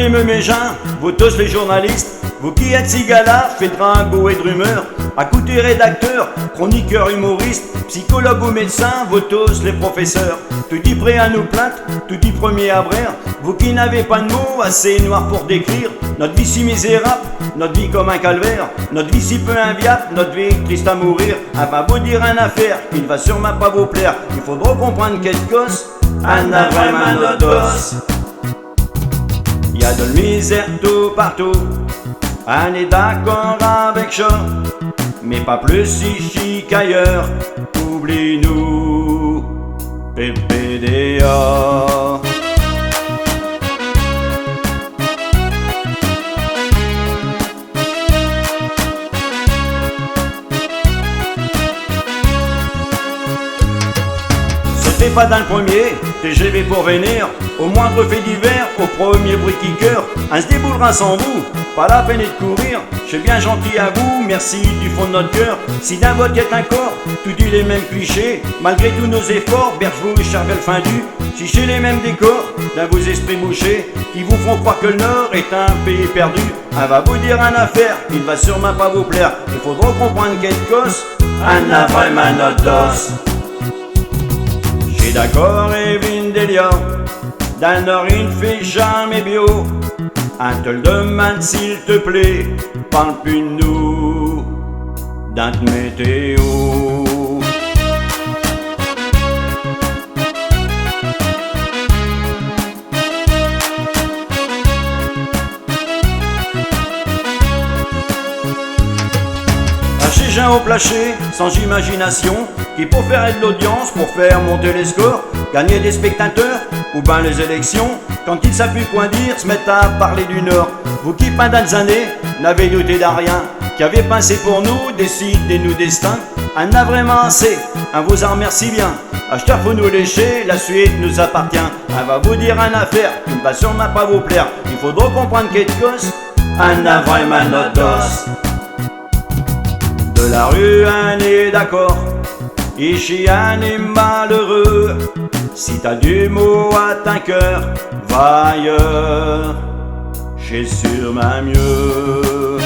Écoutez mes gens, vous tous les journalistes, vous qui êtes si gala, faites ringot et de rumeurs, écoutez rédacteurs, chroniqueurs, humoristes, psychologues ou médecins, vous tous les professeurs, tout dit prêt à nous plaindre, tout dit premier à brère, vous qui n'avez pas de mots assez noirs pour décrire notre vie si misérable, notre vie comme un calvaire, notre vie si peu inviable, notre vie triste à mourir. Elle va vous dire une affaire qui ne va sûrement pas vous plaire, il faudra comprendre quelque chose, elle n'a vraiment notre dos. Y a de la misère tout partout, on est d'accord avec ça, mais pas plus ici qu'ailleurs, oublie-nous, PPDA. C'était pas dans le premier TGV pour venir, au moindre fait divers, au premier bruit qui cœur, on se déboulera sans vous, pas la peine de courir, je suis bien gentil à vous, merci du fond de notre cœur. Si d'un vote est un corps, tout dit les mêmes clichés, malgré tous nos efforts, Bergevaux, Charvel, Findu, si chez les mêmes décors, d'un vos esprits bouchés, qui vous font croire que le Nord est un pays perdu, on va vous dire une affaire, qui ne va sûrement pas vous plaire, il faudra comprendre quelque chose, on a vraiment notre dos. J'suis d'accord et Vindelia, dans le Nord il ne fait jamais bio. On te le demande s'il te plaît, parle plus de nous, dans ta météo. Chez Jean au plaché, sans imagination, qui pour faire de l'audience, pour faire monter les scores, gagner des spectateurs, ou ben les élections, quand ils savent plus quoi dire, se mettent à parler du Nord. Vous qui pendant des années n'avez douté d'à rien, qui avez pensé pour nous, décidez nous destin, on a vraiment assez, on vous en remercie bien. Acheteur faut nous lécher, la suite nous appartient. On va vous dire une affaire qui ne va sûrement pas vous plaire, il faudra comprendre quelque chose, on a vraiment notre dos. De la rue, on est d'accord, ici on est malheureux. Si t'as du mot à ton cœur, va ailleurs, j'ai sûrement mieux.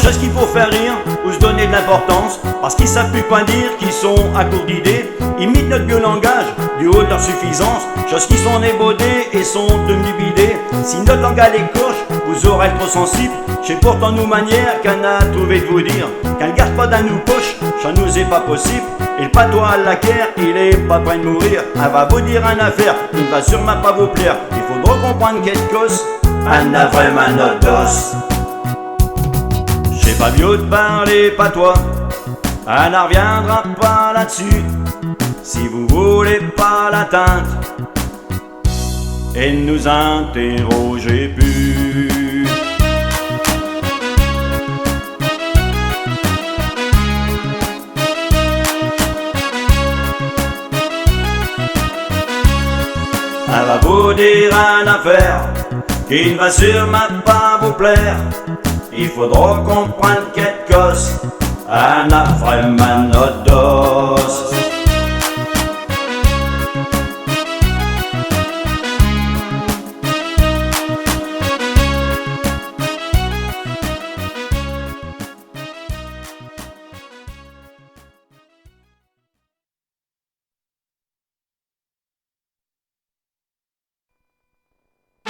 Chose qu'il faut faire rire ou se donner de l'importance, parce qu'ils savent plus quoi dire, qu'ils sont à court d'idées, imitent notre vieux langage du haut de leur suffisance, chose qui sont ébodées et sont obnubilées. Si notre langage est coche, vous aurez trop sensible, j'ai pourtant nous manières qu'elle a trouvé de vous dire, qu'elle garde pas dans nos poches, ça nous est pas possible, et le patois à la guerre, il est pas près de mourir, elle va vous dire une affaire qui ne va sûrement pas vous plaire, il faudra comprendre quelque chose, elle a vraiment notre dos. C'est pas mieux de parler patois, on n'en reviendra pas là-dessus, si vous voulez pas l'atteindre, et nous interrogez plus. On va vous dire une affaire qui ne va sûrement pas vous plaire, il faudra comprendre quelque chose, on a vraiment notre dos.